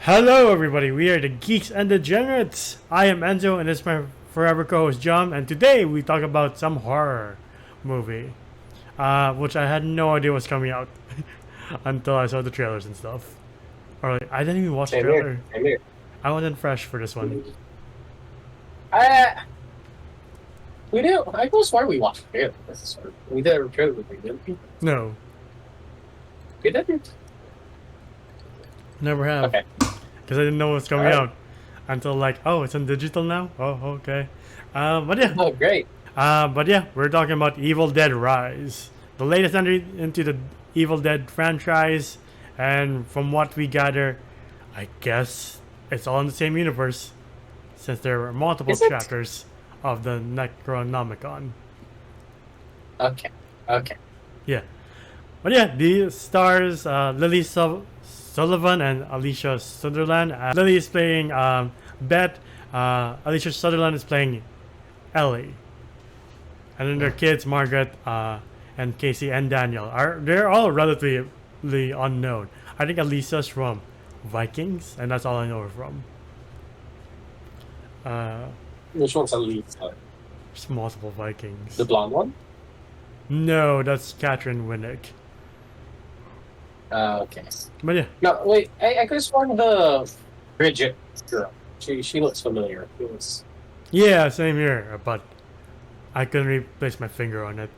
Hello, everybody. We are the Geeks and Degenerates. I am Enzo, and this is my forever co-host John. And today we talk about some horror movie, which I had no idea was coming out until I saw the trailers and stuff. Or like, I didn't even watch the Same trailer. here. Same here. I wasn't fresh for this one. Uh, we did. I was why we watched the trailer. We did a trailer with me, didn't we? No, We didn't. never have. Okay. Because I didn't know what's coming Alright. out until like, oh, it's on digital now. Oh, okay. But yeah. Oh, great. But yeah, we're talking about Evil Dead Rise, the latest entry into the Evil Dead franchise, and from what we gather, I guess it's all in the same universe, since there were multiple Is it? chapters of the Necronomicon. Okay. Okay. Yeah, but yeah, the stars Lily Sullivan and Alicia Sutherland. Lily is playing Beth. Alicia Sutherland is playing Ellie. And then their kids, Margaret, and Casey, and Daniel, they're all relatively unknown. I think Alicia's from Vikings, and that's all I know her from. Which one's the lead? There's multiple Vikings. The blonde one? No, that's Catherine Winnick. Okay. But yeah, No, wait. I could have sworn the Bridget girl. She looks familiar. It was. yeah, same here. But I couldn't really place my finger on it.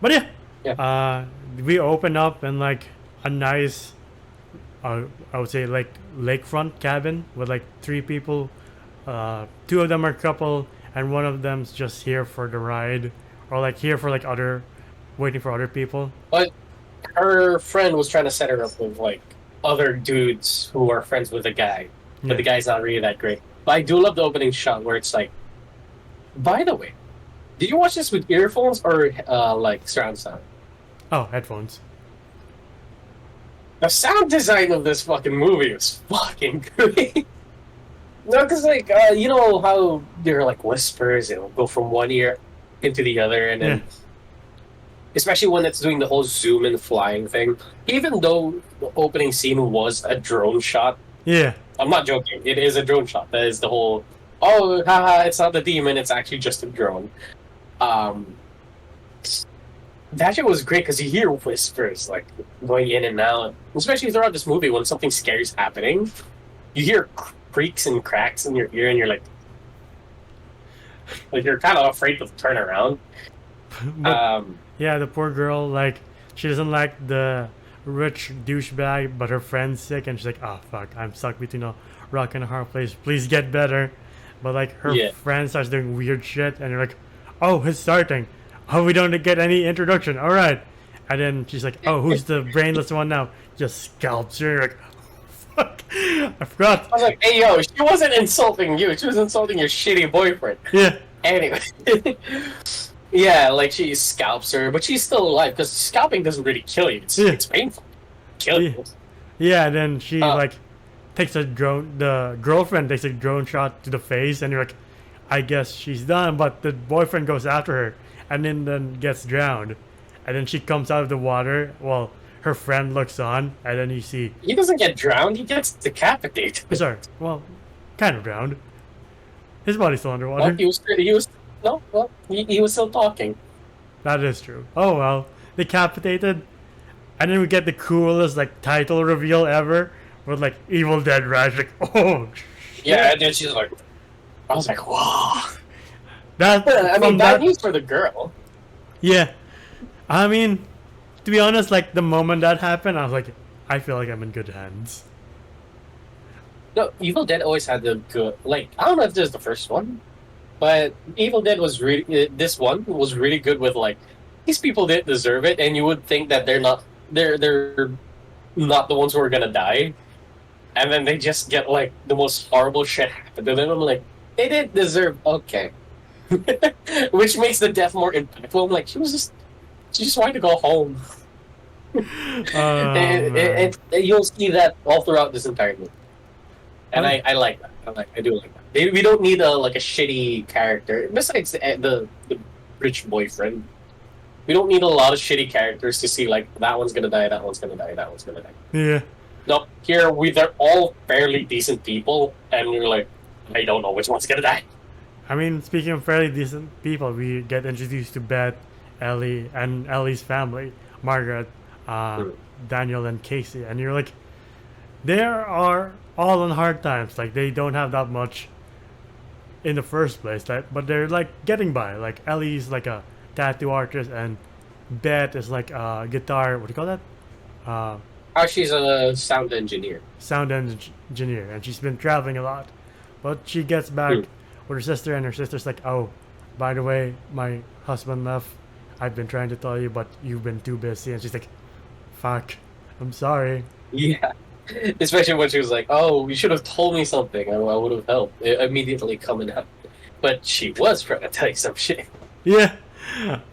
But yeah, Yeah. we open up in like a nice, I would say like lakefront cabin with like three people. Two of them are couple, and one of them's just here for the ride, or like here for like waiting for other people. But her friend was trying to set her up with like other dudes who are friends with the guy, but the guy's not really that great. But I do love the opening shot where it's like. By the way, did you watch this with earphones or like surround sound? Oh, headphones. The sound design of this fucking movie is fucking great. No, because like you know how there are like whispers, it'll go from one ear into the other, and then especially when it's doing the whole zoom and flying thing. Even though the opening scene was a drone shot, Yeah, I'm not joking. It is a drone shot. That is the whole. Oh, haha! It's not the demon. It's actually just a drone. That shit was great because you hear whispers like going in and out, especially throughout this movie when something scary is happening. You hear creaks and cracks in your ear, and you're like you're kind of afraid to turn around. but yeah, the poor girl, like she doesn't like the rich douchebag, but her friend's sick, and she's like, "Oh fuck, I'm stuck between a rock and a hard place. Please get better." But like her Yeah. friend starts doing weird shit, and you're like, "Oh, it's starting. Oh, we don't get any introduction. All right." And then she's like, "Oh, who's the brainless one now?" Just scalps her. You're like, "Fuck, I forgot." I was like, "Hey, yo, she wasn't insulting you. She was insulting your shitty boyfriend." Yeah, Anyway, yeah, like she scalps her, but she's still alive because scalping doesn't really kill you. Yeah. It's painful. Kill you. yeah. And then she like takes a drone. The girlfriend takes a drone shot to the face, and you're like, "I guess she's done." But the boyfriend goes after her, and then gets drowned. And then she comes out of the water. Well, her friend looks on, and then you see. He doesn't get drowned. He gets decapitated. Sorry, well, kind of drowned. His body's still underwater. Well, he was no. Well, he was still talking. That is true. Oh well, decapitated, and then we get the coolest like title reveal ever with like Evil Dead Rise. Like, oh, shit. Yeah, and then she's like, I was like, wow. That I mean, from bad that, news for the girl. yeah. I mean, to be honest, like the moment that happened, I was like, I feel like I'm in good hands. No, Evil Dead always had the good. Like, I don't know if this is the first one, but Evil Dead was really. This one was really good with like these people didn't deserve it, and you would think that they're not the ones who are gonna die, and then they just get like the most horrible shit happen to them. I'm like, they didn't deserve. Okay, which makes the death more impactful. I'm like, she just wanted to go home. And you'll see that all throughout this entire movie. And I like that. I do like that. We don't need a shitty character. Besides the rich boyfriend, we don't need a lot of shitty characters to see like that one's gonna die, that one's gonna die, that one's gonna die. Yeah. nope. Here they're all fairly decent people, and you're like, I don't know which one's gonna die. I mean, speaking of fairly decent people, we get introduced to Beth, Ellie, and Ellie's family, Margaret, Hmm. Daniel, and Casey, and you're like, they are all on hard times. Like they don't have that much in the first place, like, but they're like getting by. Like Ellie's like a tattoo artist, and Beth is like a guitar. What do you call that? Uh, Oh, she's a sound engineer. sound engineer, and she's been traveling a lot. But she gets back Hmm. with her sister, and her sister's like, "Oh, by the way, my husband left. I've been trying to tell you, but you've been too busy." And she's like, "Fuck, I'm sorry." Yeah. Especially when she was like, "Oh, you should have told me something. I would have helped immediately coming up." But she was trying to tell you some shit. Yeah.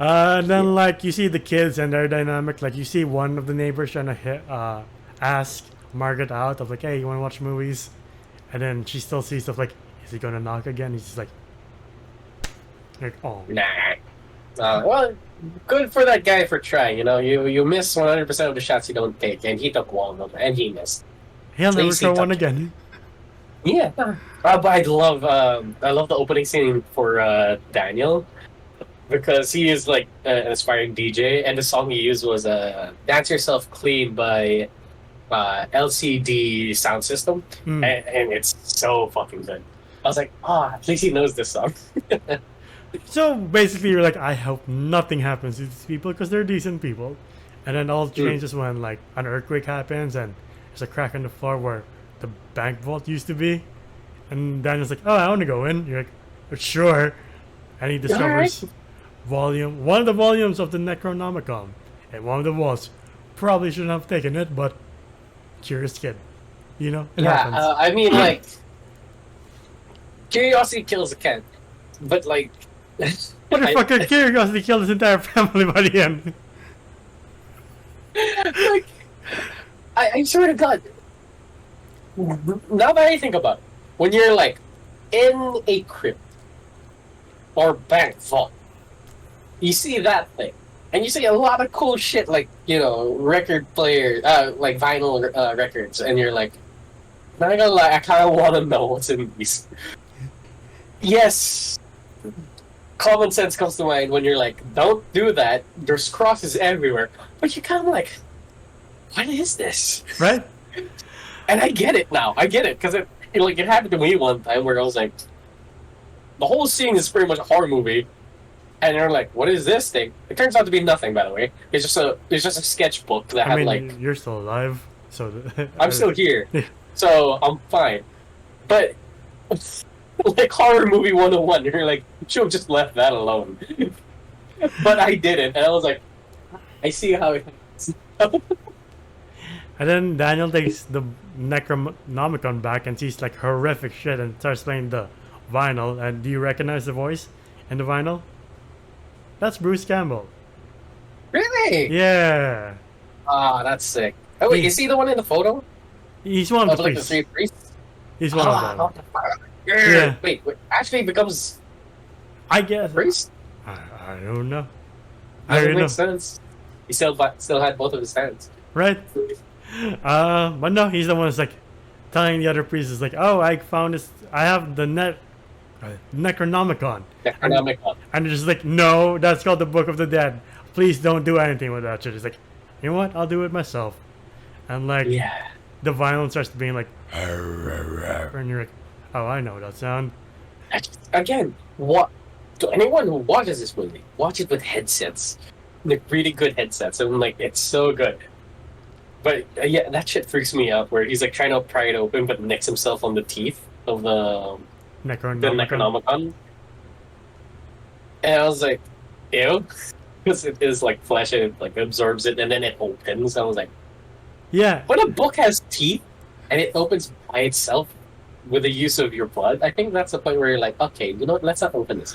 And then like you see the kids and their dynamic. Like you see one of the neighbors trying to ask Margaret out of like, "Hey, you want to watch movies?" And then she still sees stuff like, "Is he gonna knock again?" He's just like, "Oh." Nah. Well, good for that guy for trying. You know, you miss 100% of the shots you don't take, and he took one of them, and he missed. He'll never Easy throw one touch. again. Yeah. But I love the opening scene for Daniel because he is like an aspiring DJ, and the song he used was "Dance Yourself Clean" by LCD Sound System, Mm. and it's so fucking good. I was like, at least he knows this song. So basically, you're like, I hope nothing happens to these people because they're decent people. And then all changes when like an earthquake happens and there's a crack in the floor where the bank vault used to be. And Daniel's like, "Oh, I want to go in." You're like, "Sure." And he discovers one of the volumes of the Necronomicon. And one of the walls. Probably shouldn't have taken it, but curious kid. You know, it happens. I mean, like, curiosity kills a cat, but like, Motherfucker, curiosity killed his entire family by the end. like, I swear to God. Now that I think about it, when you're like in a crypt or bank vault, you see that thing, and you see a lot of cool shit like record player, like vinyl records, and you're like, not gonna lie, I kind of want to know what's in these. Yes, common sense comes to mind when you're like, don't do that. There's crosses everywhere, but you're kind of like, what is this? Right? And I get it now. I get it because it happened to me one time where I was like, the whole scene is pretty much a horror movie, and you're like, what is this thing? It turns out to be nothing, by the way. It's just a sketchbook that I had mean, like, you're still alive, so I'm still here, so I'm fine. But like horror movie 101, you're like, you should have just left that alone. But I didn't, and I was like, I see how it happens. And then Daniel takes the Necronomicon back and sees like horrific shit and starts playing the vinyl. And do you recognize the voice in the vinyl? That's Bruce Campbell. Really? Yeah. That's sick. Oh wait, is he the one in the photo? He's one of Of the like the priests. three priests? He's one of them. Yeah. Wait, actually he becomes I guess. priest? I don't know. I Doesn't don't know. make sense. He still had both of his hands. Right? But no, he's the one that's like telling the other priests, like, "Oh, I found this. I have the Necronomicon." Necronomicon. And they're just like, "No, that's called the Book of the Dead. Please don't do anything with that shit." It's like, you know what? I'll do it myself. And like, Yeah. the violence starts being like, and you're like, "Oh, I know that sound." Again, what? To anyone who watches this movie, watch it with headsets, like really good headsets, and like it's so good. But yeah, that shit freaks me out. Where he's like trying to pry it open, but nicks himself on the teeth of the Necronomicon. And I was like, ew, because it is like flesh and it like absorbs it, and then it opens. I was like, Yeah, when a book has teeth and it opens by itself with the use of your blood, I think that's the point where you're like, okay, you know what? Let's not open this.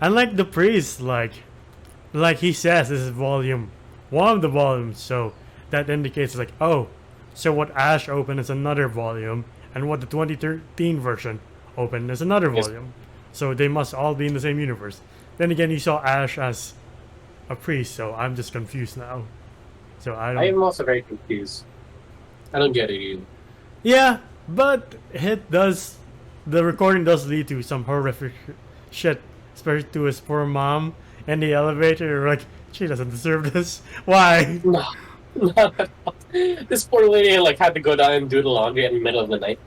and like the priest, like he says, this is volume one of the volumes, so that indicates like, oh, so what Ash opened is another volume, and what the 2013 version opened is another Yes. volume. So they must all be in the same universe. Then again, you saw Ash as a priest, so I'm just confused now. So I I don't. am also very confused. I don't get it either. Yeah, but it does. The recording does lead to some horrific shit, especially to his poor mom in the elevator. You're like, she doesn't deserve this. Why? No, not at all. This poor lady like had to go down and do the laundry in the middle of the night.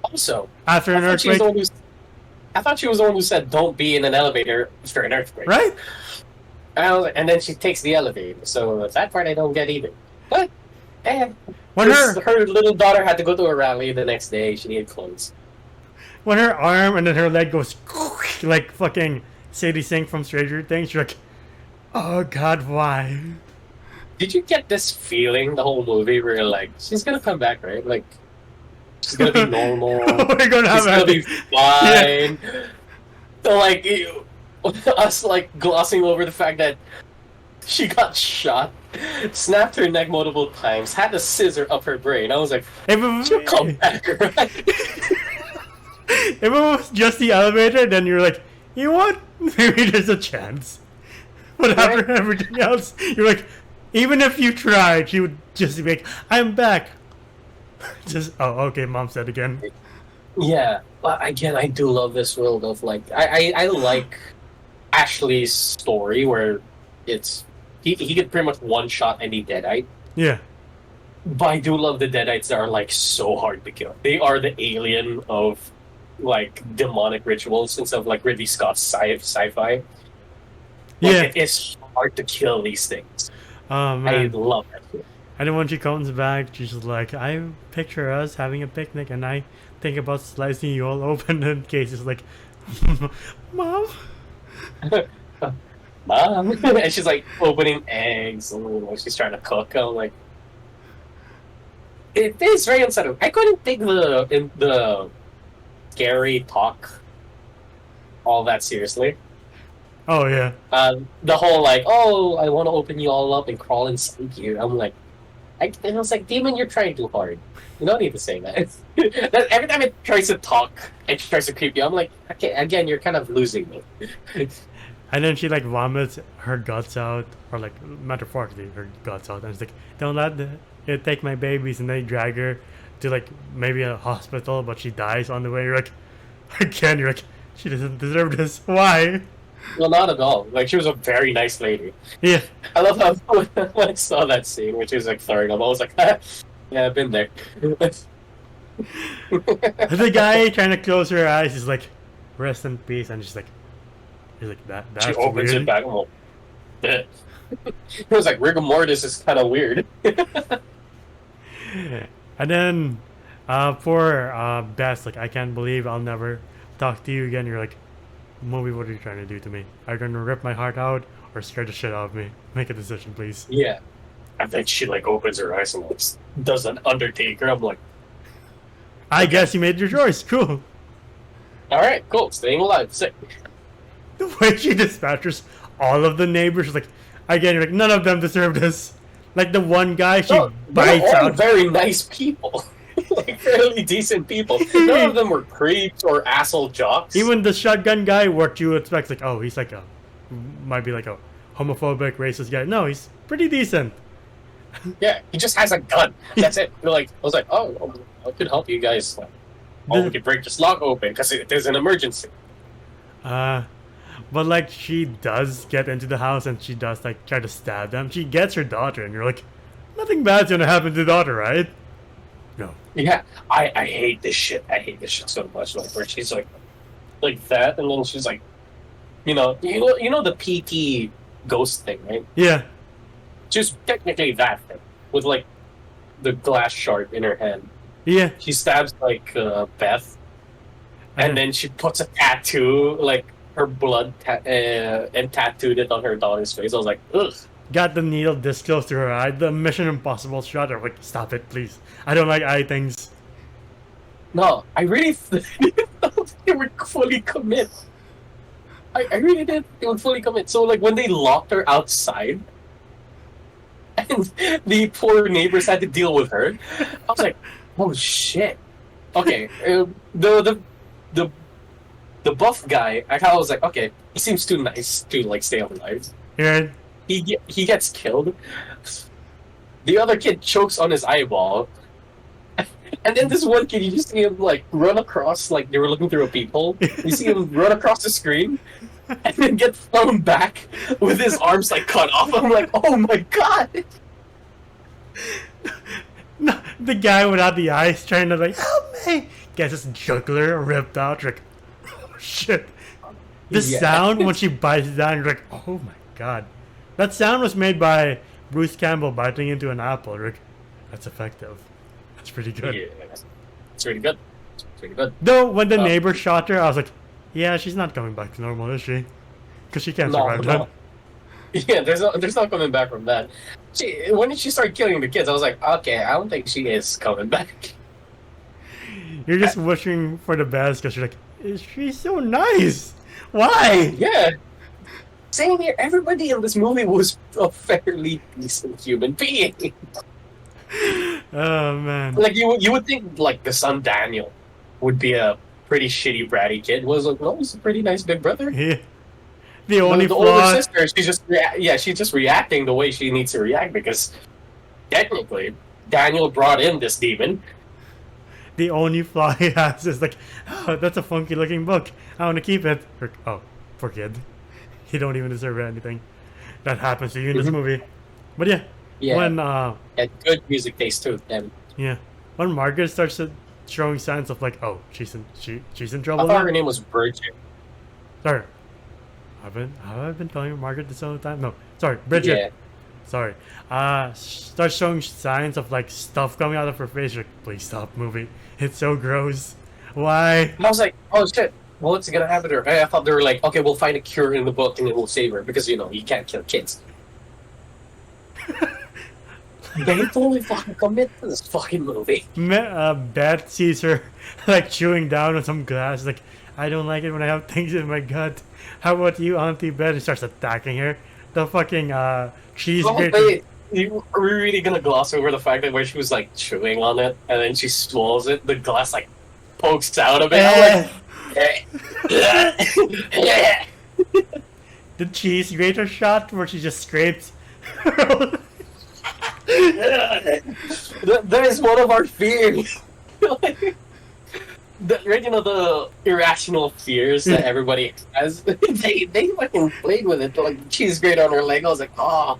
Also, After I an thought she was earthquake, the one who. I thought she was the one who said, "Don't be in an elevator after an earthquake." right? And then she takes the elevator. So that part I don't get either. But When her little daughter had to go to a rally the next day. She needed clothes. when her arm and then her leg goes like fucking Sadie Sink from Stranger Things, you're like, oh god, why? Did you get this feeling the whole movie where you're like, she's gonna come back, right? Like, she's gonna be normal. We're gonna She's have gonna be fine. So like us like glossing over the fact that she got shot, snapped her neck multiple times, had a scissor up her brain. I was like, she'll come back, right? If it was just the elevator, then you're like, you know what? Maybe there's a chance. But after everything else, you're like, even if you tried, she would just be like, I'm back. Just, oh, okay, mom said again. Yeah, but again, I do love this world of like, I like Ashley's story where it's, he could pretty much one shot any Deadite. Yeah. But I do love the Deadites that are like so hard to kill. They are the alien of like demonic rituals instead of like Ridley Scott's sci-fi. Like, Yeah. it is hard to kill these things. Oh, I man. love that shit. And then when she comes back, she's just like, I picture us having a picnic and I think about slicing you all open. And Casey's like, Mom? Mom, and she's like opening eggs and she's trying to cook. I'm like, it is very unsettling. I couldn't take the scary talk all that seriously. Oh, yeah. The whole like, oh, I want to open you all up and crawl inside you. I'm like, and I was like, Demon, you're trying too hard. You don't need to say that. Every time it tries to talk and tries to creep you, I'm like, okay, again, you're kind of losing me. And then she like vomits her guts out, or like metaphorically her guts out, and it's like, don't let it take my babies, and they drag her to like maybe a hospital, but she dies on the way. You're like, again, you're like, she doesn't deserve this. Why? Well, not at all. Like, she was a very nice lady. Yeah. I love how when I saw that scene where she was like throwing up, I was like, yeah, I've been there. The guy trying to close her eyes is like, rest in peace, and she's like, he's like that. That's She opens weird. it back. I'm like, it was like rigor mortis is kind of weird. And then for Bess, like, I can't believe I'll never talk to you again. You're like, movie, what are you trying to do to me? Are you gonna rip my heart out or scare the shit out of me? Make a decision, please. Yeah. And then she like opens her eyes and like, does an Undertaker. I'm like, I guess you made your choice. Cool. all right, cool, staying alive, sick. The way she dispatches all of the neighbors, like, again, you're like, none of them deserve this. Like the one guy, she No, bites they're all out. very nice people. Like fairly decent people. None of them were creeps or asshole jocks. Even the shotgun guy, what you expect, like, oh, he's like a, might be like a homophobic, racist guy. No, he's pretty decent. Yeah, he just has a gun. That's it. You're like, I was like, oh, I could help you guys. Oh, we could break this lock open because there's an emergency. But like she does get into the house and she does like try to stab them. She gets her daughter, and you're like, nothing bad's gonna happen to the daughter, right? No. Yeah, I hate this shit. I hate this shit so much. Like where she's like that, and then she's like, you know the PT ghost thing, right? Yeah. Just technically that thing with like the glass shard in her hand. Yeah. She stabs like Beth, and then she puts a tattoo like her blood and tattooed it on her daughter's face. I was like, ugh. Got the needle this close to her eye. The Mission Impossible shot. I'm like, stop it, please. I don't like eye things. No, I really thought they would fully commit. I really did. They would fully commit. So like when they locked her outside, and the poor neighbors had to deal with her, I was like, oh shit. Okay, the buff guy, I was like, okay, he seems too nice to like stay alive. Yeah. He gets killed. The other kid chokes on his eyeball. And then this one kid, you just see him like run across, like they were looking through a peephole. You see him run across the screen, and then get thrown back with his arms like cut off. I'm like, oh my god! No, the guy without the eyes trying to like help me gets his jugular ripped out. You're like, oh shit! The Yeah. sound when she bites down, you're like, oh my god! That sound was made by Bruce Campbell biting into an apple. Rick, that's effective. That's pretty good. Yeah, it's really good. It's really good. Though when the neighbor shot her, I was like, yeah, she's not coming back to normal, is she? Because she can't survive that. Yeah, there's no coming back from that. When she started killing the kids, I was like, okay, I don't think she is coming back. You're just wishing for the best because you're like, she's so nice. Why? Yeah. Same here. Everybody in this movie was a fairly decent human being. Oh man. Like you would think like the son Daniel would be a pretty shitty bratty kid. Was like, well, he's a pretty nice big brother. Yeah. The only The flaw. older sister, she's just reacting the way she needs to react because technically Daniel brought in this demon. The only flaw he has is like, oh, that's a funky looking book. I want to keep it. Or, oh, poor kid. You don't even deserve anything. That happens to you in this movie. But yeah, Yeah, when and good music taste too. And yeah, when Margaret starts showing signs of like, oh, she's in I trouble. thought Now. her name was Bridget. Sorry, have I been calling her Margaret this whole time? No, sorry, Bridget. Yeah. Sorry. Starts showing signs of like stuff coming out of her face. Like, please stop, movie. It's so gross. Why? And I was like, oh shit, what's gonna happen to her? I thought they were like, okay, we'll find a cure in the book and it will save her because you can't kill kids. They totally fucking commit to this fucking movie. Beth sees her like chewing down on some glass. Like, I don't like it when I have things in my gut. How about you, Auntie Beth? And starts attacking her. The fucking cheese Oh, grater. wait, are we really gonna gloss over the fact that where she was like chewing on it and then she swallows it, the glass like pokes out of it? I'm like, The cheese grater shot where she just scrapes. that is one of our fears. The irrational fears that everybody has. they fucking played with it. Like cheese grate on her leg. I was like, oh.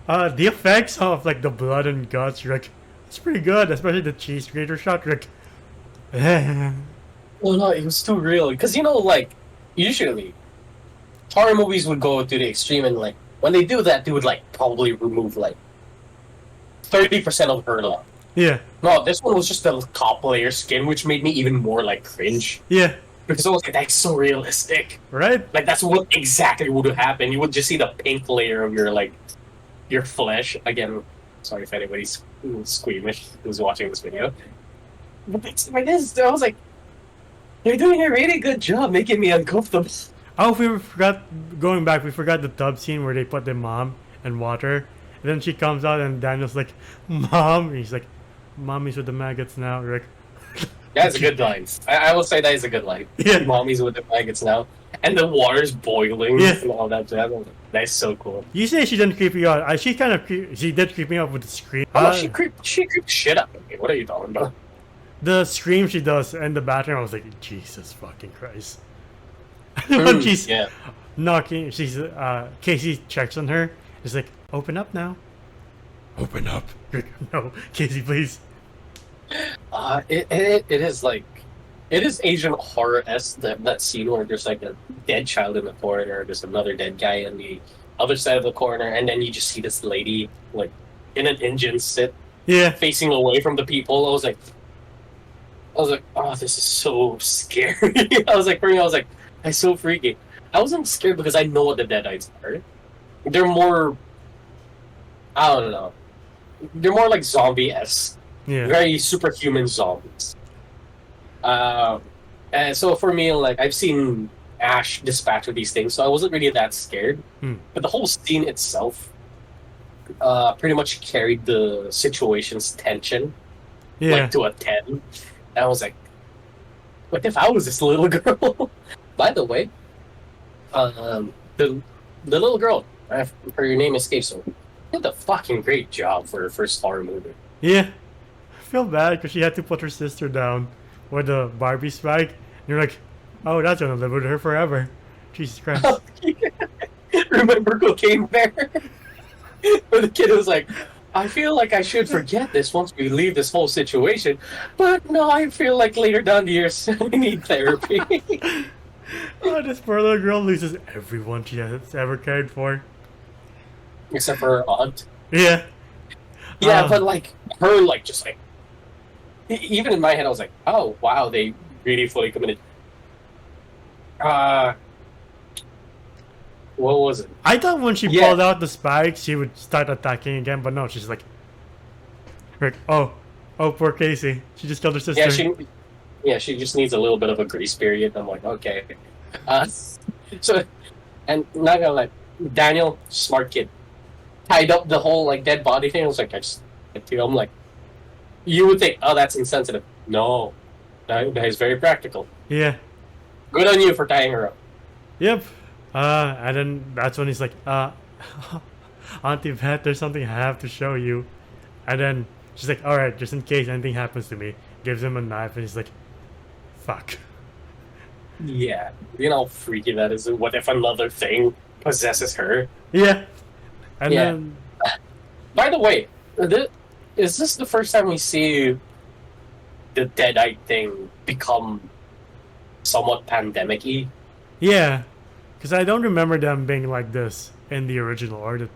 The effects of like the blood and guts, you're like, it's pretty good, especially the cheese grater shot. You're like, Well, no, it was too real. Because like usually horror movies would go to the extreme, and like when they do that, they would like probably remove like 30% of her love. yeah, No, this one was just the top layer skin, which made me even more like cringe. yeah, Because I was like, that's so realistic. right? Like that's what exactly would have happened. You would just see the pink layer of your flesh. Again, sorry if anybody's squeamish who's watching this video. But it's like this. I was like, they're doing a really good job making me uncomfortable. Oh, we forgot, going back, we forgot the tub scene where they put the mom in water. And then she comes out and Daniel's like, Mom. And he's like, Mommy's with the maggots now. You're like, That's a good line. I will say that is a good line. Yeah. Mommy's with the maggots now. And the water's boiling Yeah. and all that jazz. That's so cool. you say she didn't creep you out. She kind of she did creep me out with the scream. Oh, no, she creeped shit up at me. What are you talking about? The scream she does in the bathroom, I was like, Jesus fucking Christ. When she's Yeah. knocking, Casey checks on her. She's like, open up now. Open up. No, Casey, please. It is like, it is Asian horror-esque, that scene where there's like a dead child in the corner, there's another dead guy in the other side of the corner, and then you just see this lady like in an engine sit Yeah. facing away from the people. I was like, oh, this is so scary. I was like, that's so freaky. I wasn't scared because I know what the Deadites are. They're more, I don't know. They're more like zombie-esque. Yeah. Very superhuman zombies. And so for me, like, I've seen Ash dispatch with these things, so I wasn't really that scared. But the whole scene itself pretty much carried the situation's tension Yeah. like to a 10. And I was like, what if I was this little girl? By the way, the little girl, her name escapes me, did a fucking great job for her first horror movie. Yeah. feel bad because she had to put her sister down with the Barbie spike. And you're like, oh, that's gonna live with her forever. Jesus Christ. Remember Cocaine Bear? Where the kid was like, I feel like I should forget this once we leave this whole situation, but no, I feel like later down the years I need therapy. Oh, this poor little girl loses everyone she has ever cared for. Except for her aunt. Yeah. Yeah, but like her, like just like even in my head, I was like, oh wow, they really fully committed. What was it? I thought when she pulled out the spikes, she would start attacking again, but no, she's like, oh, poor Casey. She just killed her sister. She just needs a little bit of a grace period. I'm like, okay. So, and not gonna lie, Daniel, smart kid, tied up the whole like dead body thing. I was like, I'm like, you would think, oh, that's insensitive. No, that is very practical. Yeah. Good on you for tying her up. Yep. And then that's when he's like, Auntie Beth, there's something I have to show you. And then she's like, alright, just in case anything happens to me. Gives him a knife, and he's like, fuck. Yeah. You know how freaky that is? What if another thing possesses her? Yeah. And then... By the way, is this the first time we see the Deadite thing become somewhat pandemic-y? Yeah. Because I don't remember them being like this in the original or the...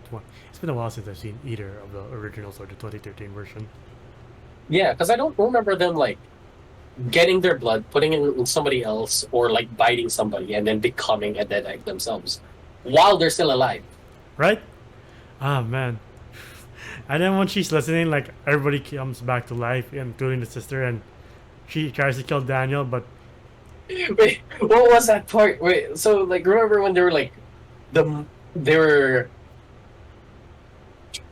It's been a while since I've seen either of the originals or the 2013 version. Yeah, because I don't remember them, like, getting their blood, putting it in somebody else, or, like, biting somebody and then becoming a Deadite themselves while they're still alive. Right? Ah, man. And then when she's listening, like, everybody comes back to life, including the sister, and she tries to kill Daniel, but... Wait, what was that part? Wait, so, like, remember when they were, like, they were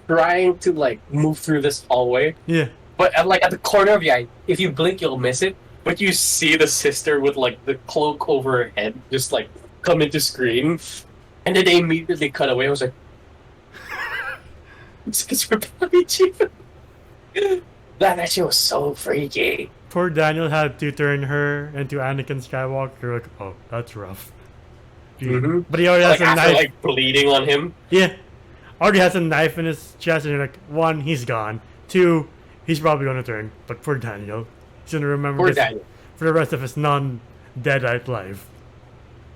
trying to, like, move through this hallway? Yeah. But, like, at the corner of your eye, if you blink, you'll miss it. But you see the sister with, like, the cloak over her head just, like, come into screen. And then they immediately cut away. I was like... It's because we're probably cheap. That shit was so freaky. Poor Daniel had to turn her into Anakin Skywalker. Like, oh, that's rough. Mm-hmm. But he already has a knife. Like bleeding on him. Yeah, already has a knife in his chest, and you're like, one, he's gone. Two, he's probably gonna turn. But poor Daniel, he's gonna remember this for the rest of his non-Deadite life.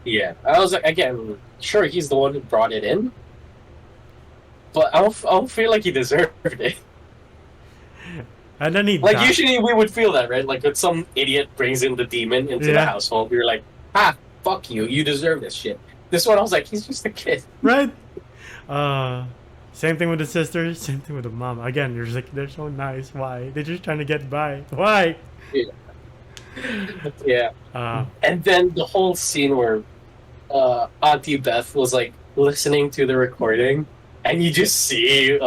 Yeah, I was like, again, sure, he's the one who brought it in, but I don't feel like he deserved it. And then he like, usually we would feel that, right? Like, when some idiot brings in the demon into the household, we were like, fuck you, you deserve this shit. This one, I was like, he's just a kid. Right? Same thing with the sisters, same thing with the mom. Again, you're just like, they're so nice. Why? They're just trying to get by. Why? Yeah. And then the whole scene where Auntie Beth was, like, listening to the recording, and you just see...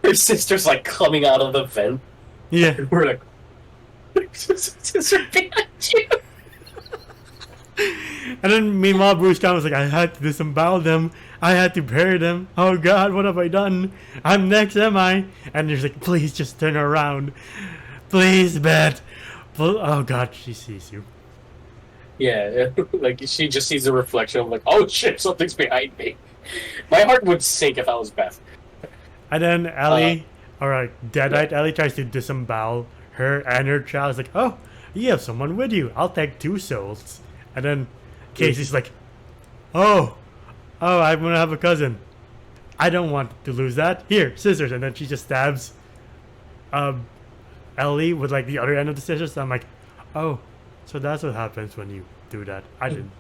her sister's like coming out of the vent. Yeah. And we're like, sister behind you. And then meanwhile, Bruce Campbell was like, I had to disembowel them. I had to bury them. Oh God, what have I done? I'm next, am I? And he's like, please just turn around. Please, Beth. Oh God, she sees you. Yeah, like she just sees the reflection. I'm like, oh shit, something's behind me. My heart would sink if I was Beth. And then Ellie, Deadite Ellie tries to disembowel her, and her child is like, oh, you have someone with you. I'll take 2 souls. And then Casey's like, oh, I'm going to have a cousin. I don't want to lose that. Here, scissors. And then she just stabs Ellie with, like, the other end of the scissors. So I'm like, oh, so that's what happens when you do that. I didn't.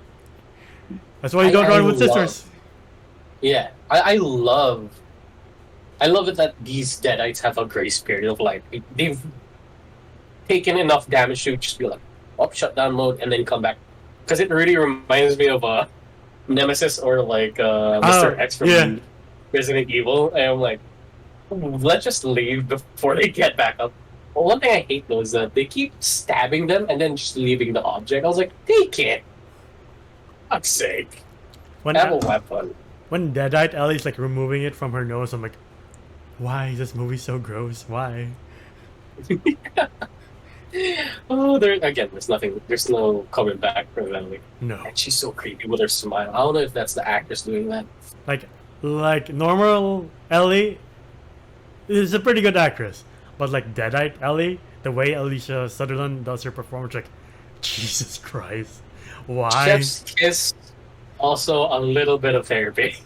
That's why you don't run with sisters. Yeah, I love it that these Deadites have a grace period of, like, they've taken enough damage to just be like, shutdown mode, and then come back. Because it really reminds me of Nemesis or, like, Mr. X from Resident Evil. And I'm like, let's just leave before they get back up. Well, one thing I hate, though, is that they keep stabbing them and then just leaving the object. I was like, they can't. Fuck's sake. Have a weapon. When Deadite Ellie's, like, removing it from her nose, I'm like, why is this movie so gross? Why? Oh, there again. There's nothing. There's no coming back for Ellie. No. And she's so creepy with her smile. I don't know if that's the actress doing that. Like normal Ellie is a pretty good actress, but like Deadite Ellie, the way Alicia Sutherland does her performance, like Jesus Christ, why? Chef's kiss. Also, a little bit of therapy.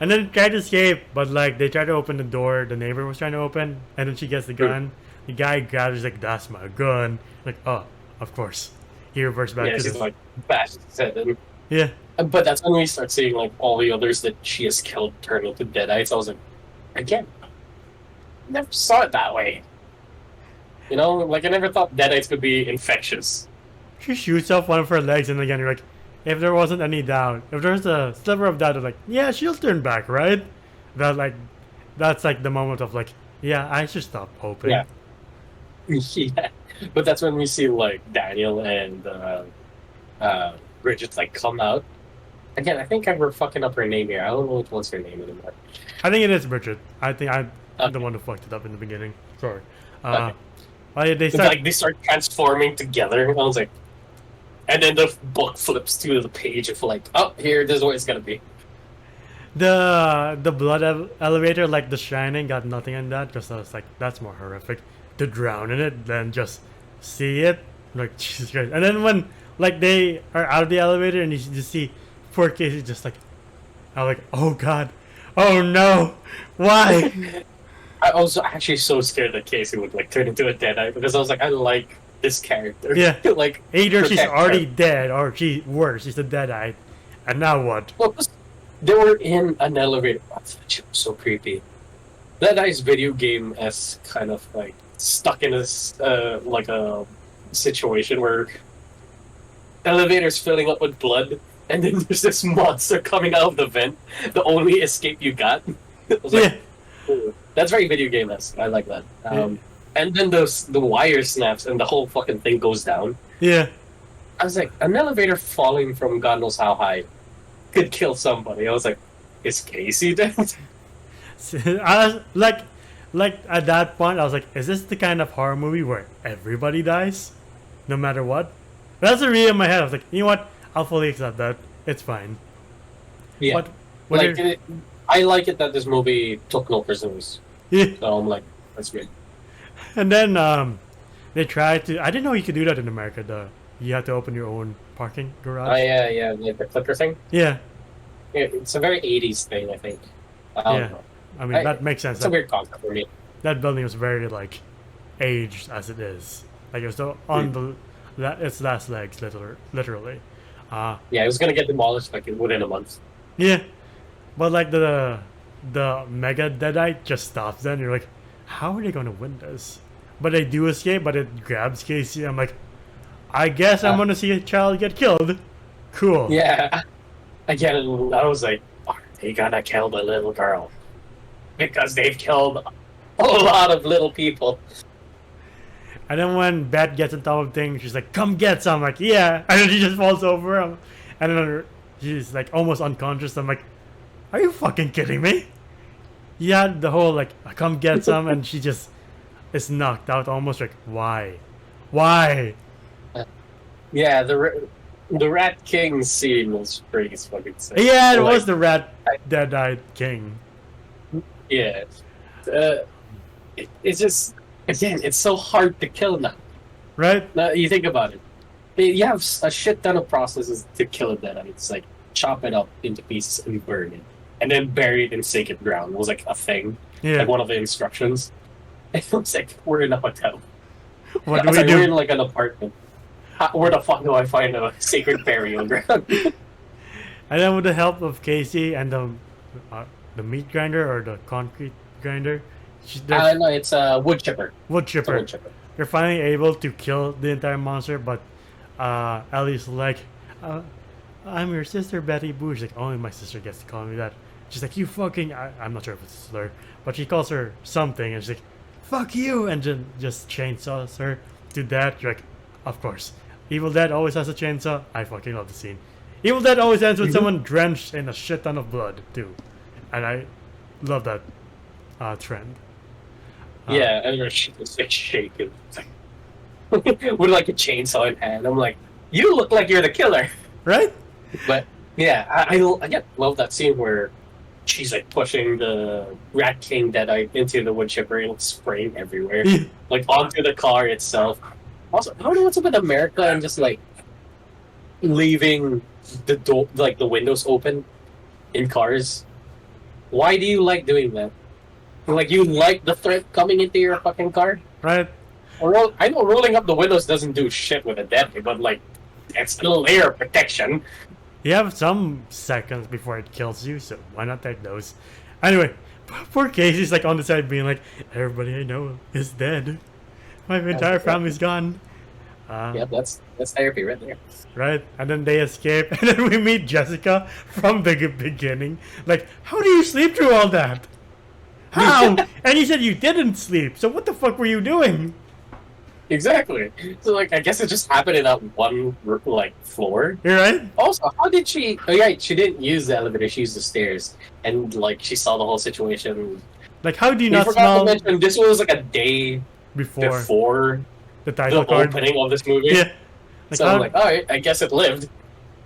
And then tried to escape, but like they tried to open the door the neighbor was trying to open, and then she gets the gun. The guy grabs, he's like, "That's my gun." Like, oh, of course. He reverts back Yeah, to she's the like bashes his head in. yeah. But that's when we start seeing like all the others that she has killed turn into deadites. I was like, again, never saw it that way. You know, like I never thought deadites could be infectious. She shoots off one of her legs, and again, you're like, if there wasn't any doubt, if there's a sliver of doubt, like, yeah, she'll turn back, right? That like, that's like the moment of like, yeah, I should stop hoping. Yeah. Yeah, but that's when we see like Daniel and Bridget like come out. Again, I think we're fucking up her name here. I don't know what's her name anymore. I think it is Bridget. I think I'm Okay. the one who fucked it up in the beginning. Sorry. Okay. They It's start. like they start transforming together. I was like, and then the book flips to the page of like, oh, here, this is what it's gonna be. The blood elevator, like The Shining, got nothing in that because I was like, that's more horrific to drown in it than just see it. Like Jesus Christ! And then when like they are out of the elevator and you just see poor Casey just like, I'm like, oh god, oh no, why? I was actually so scared that Casey would like turn into a deadite because I was like, I like this character. Yeah. Like Either she's protect already her. dead or she's a deadite, and now what? Well, 'cause they were in an elevator. Oh, that shit was so creepy. That nice video game as kind of like stuck in this like a situation where elevator's filling up with blood, and then there's this monster coming out of the vent. The only escape you got. I was like, Yeah, ooh, that's very video game esque. I like that. And then the wire snaps and the whole fucking thing goes down. yeah. I was like, an elevator falling from God knows how high could kill somebody. I was like, is Casey dead? I was like at that point, I was like, is this the kind of horror movie where everybody dies, no matter what? That's the read in my head. I was like, you know what? I'll fully accept that. It's fine. Yeah. But when Like, you're- I like it that this movie took no prisoners. yeah. So I'm like, that's good. And then they tried to. I didn't know you could do that in America. Though you have to open your own parking garage. Oh, yeah, like the clicker thing. Yeah, Yeah, it's a very 80s thing, I think. I don't Yeah. know. I mean that makes sense. It's a weird concept for me. That building was very like aged as it is. Like it was still on its last legs, literally. Yeah, it was gonna get demolished like within a month. Yeah, but like the mega deadite just stops. Then you're like, how are they going to win this? But they do escape. But it grabs Casey. I'm like, I guess I'm gonna see a child get killed. Cool. Yeah. Again, I was like, are they gonna kill the little girl? Because they've killed a lot of little people. And then when Beth gets on top of things, she's like, "Come get some." I'm like, yeah. And then she just falls over. And then she's like almost unconscious. I'm like, are you fucking kidding me? Yeah, the whole like, "Come get some," and she just is knocked out. Almost like, why? Yeah, the Rat King scene was pretty fucking sick. Yeah, it Like, was the rat dead-eyed king. Yeah. It's just, again, it's so hard to kill now. Right? Now, you think about it. You have a shit ton of processes to kill a dead. It's like chop it up into pieces and burn it. And then bury it in sacred ground. It was like a thing. Yeah. Like one of the instructions. It was like, we're in a hotel. What I do was we like, we're in do? like an apartment. Where the fuck do I find a sacred burial ground? And then with the help of Casey and the meat grinder or the concrete grinder, No, it's a wood chipper. wood It's a chipper. wood chipper. They're finally able to kill the entire monster, but Ellie's like, I'm your sister, Betty Boo. She's like, only my sister gets to call me that. She's like, you fucking... I'm not sure if it's a slur, but she calls her something, and she's like, fuck you, and just chainsaws her to death. You're like, of course. Evil Dead always has a chainsaw. I fucking love the scene. Evil Dead always ends with someone drenched in a shit ton of blood, too. And I love that trend. Yeah, and her shit was like shaking. With like a chainsaw in hand. I'm like, you look like you're the killer. Right? But yeah, I love that scene where she's like pushing the Rat King Deadite into the wood chipper and it's spraying everywhere, Yeah. like onto the car itself. Also, I don't know what's up with America and just like leaving the door, like the windows open in cars. Why do you like doing that? Like you like the threat coming into your fucking car? Right? I know rolling up the windows doesn't do shit with a deadly, but like it's a layer of protection. You have some seconds before it kills you, so why not take those? Anyway, poor Casey's like on the side being like, everybody I know is dead. My entire family's gone. Yeah, that's therapy right there. Right? And then they escape, and then we meet Jessica from the beginning. Like, how do you sleep through all that? How? And you said you didn't sleep, so what the fuck were you doing? Exactly. So like, I guess it just happened in that one like floor. You're right? Also, how did she? Oh yeah, she didn't use the elevator. She used the stairs, and like she saw the whole situation. Like, how do you We not forgot smell to mention this was like a day before before the title the card? opening of this movie. Yeah. Like, So I'm like, all right, I guess it lived.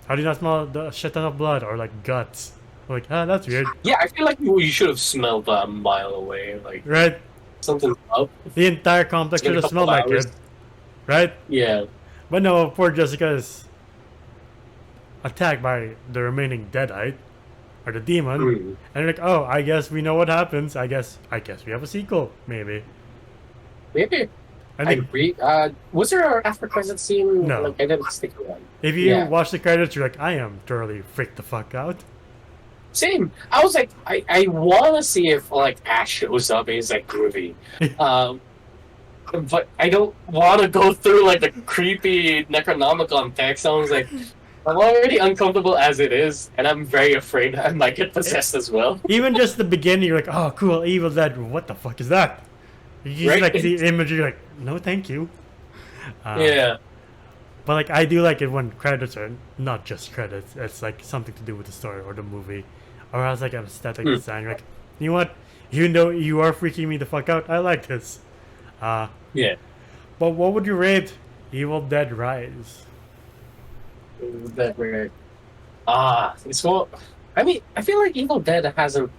how do you not smell the shit ton of blood or like guts? Like, ah, that's weird. Yeah, I feel like you should have smelled that a mile away. Like Right? something's up. The entire complex It's been should a have smelled couple like it. hours. Right? Yeah. But no, poor Jessica is attacked by the remaining deadite or the demon, and you're like, oh, I guess we know what happens. I guess we have a sequel, maybe. Maybe. I I think agree. Was there an after credit scene? No. Like, I didn't stick around. if you Yeah. watch the credits, you're like, I am thoroughly freaked the fuck out. Same. I was like, I want to see if like Ash shows up and he's like groovy, but I don't want to go through like the creepy Necronomicon text. I was like, I'm already uncomfortable as it is, and I'm very afraid I might get possessed as well. Even just the beginning, you're like, oh, cool, Evil Dead. What the fuck is that? You just Right? like the image, you're like, no, thank you. Yeah. But like, I do like it when credits are not just credits. It's like something to do with the story or the movie, or else like an aesthetic design. You're like, you know what? Even though you are freaking me the fuck out, I like this. Yeah. But what would you rate Evil Dead Rise? That weird. So I mean, I feel like Evil Dead hasn't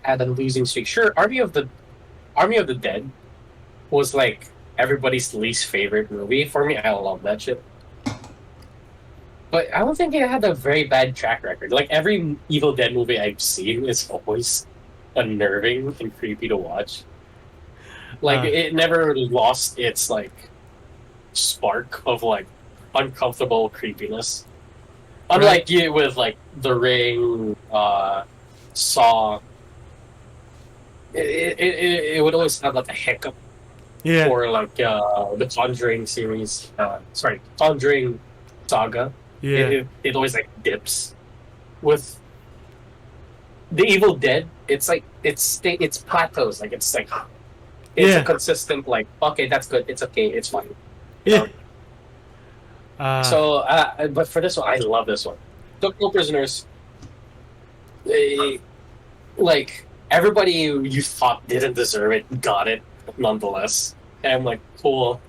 had a losing streak. Sure, Army of the Dead was like everybody's least favorite movie. For me, I love that shit. But I don't think it had a very bad track record. Like every Evil Dead movie I've seen is always unnerving and creepy to watch. Like it never lost its like spark of like uncomfortable creepiness. Unlike you with like The Ring, Saw, it would always have like a hiccup. Yeah. Or like the Conjuring series, Conjuring saga. Yeah. It always like dips. With the Evil Dead, it's like it's plateaus. Like it's a consistent like okay, that's good. It's okay. It's fine. Yeah. But for this one, I love this one. Took No Prisoners. Like everybody you thought didn't deserve it got it nonetheless. And I'm like, cool.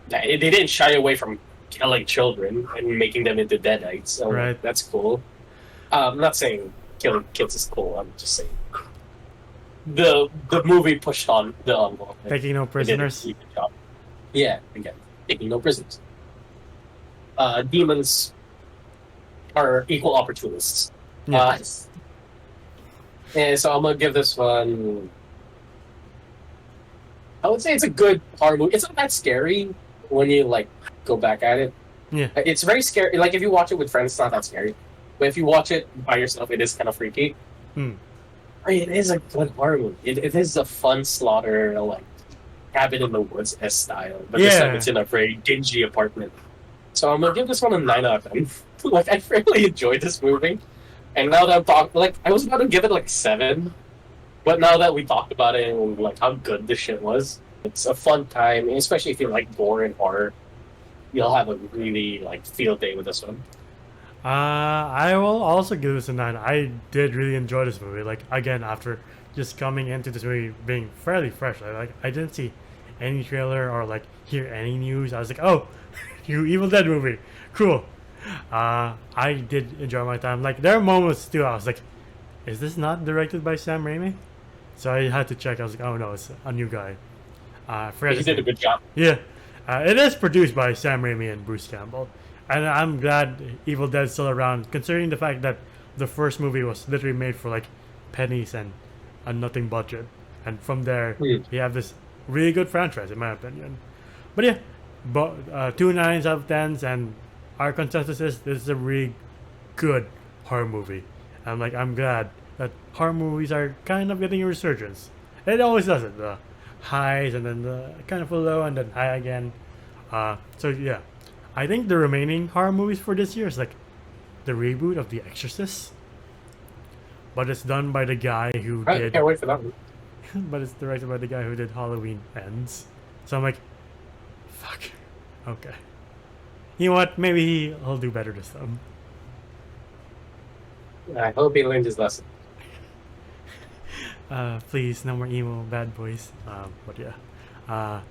They didn't shy away from killing children and making them into deadites. So that's cool. I'm not saying killing kids is cool. I'm just saying the movie pushed on the envelope. Taking no prisoners. Yeah, again, taking no prisoners. Demons are equal opportunists. Yeah. And so I'm gonna give this one. I would say it's a good horror movie. It's not that scary when you like go back at it. Yeah. It's very scary. Like if you watch it with friends, it's not that scary. But if you watch it by yourself, it is kind of freaky. It is a good horror movie. It is a fun slaughter, like cabin in the woods style. But this time it's in a very dingy apartment. So I'm gonna give this one a 9 out of 10. Like I really enjoyed this movie. And now that I'm talking, like I was about to give it like 7. But now that we talked about it and like how good this shit was, it's a fun time, especially if you like gore and horror. You'll have a really like field day with this one. I will also give this a 9. I did really enjoy this movie. Like again, after just coming into this movie being fairly fresh. Like I didn't see any trailer or like hear any news. I was like, oh, new Evil Dead movie, cool. I did enjoy my time. Like there are moments too. I was like, is this not directed by Sam Raimi? So I had to check. I was like, oh no, it's a new guy. I forgot He his did a name. good job. Yeah, it is produced by Sam Raimi and Bruce Campbell, and I'm glad Evil Dead's still around, considering the fact that the first movie was literally made for like pennies and a nothing budget, and from there Hmm. you have this really good franchise, in my opinion. But yeah, but 2 9s out of 10s, and our consensus is this is a really good horror movie. I'm glad that horror movies are kind of getting a resurgence. It always does it. The highs and then the kind of a low and then high again. So yeah, I think the remaining horror movies for this year is like the reboot of The Exorcist, but it's done by the guy who I did. can't wait for that one. But it's directed by the guy who did Halloween Ends. So I'm like, fuck. Okay. You know what? Maybe he'll do better this time. I hope he learned his lesson. Please, no more emo bad boys. But yeah.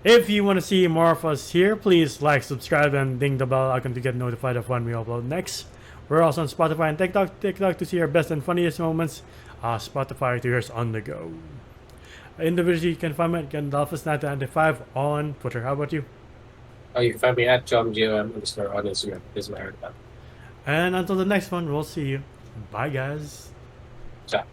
If you want to see more of us here, please like, subscribe, and ding the bell icon to get notified of when we upload next. We're also on Spotify and TikTok to see our best and funniest moments. Spotify to hear us on the go. Individually, you can find me at Gandalfus995 on Twitter. How about you? Oh, you can find me at JohnGOM underscore on Instagram. This is my account. And until the next one, we'll see you. Bye, guys. Ciao.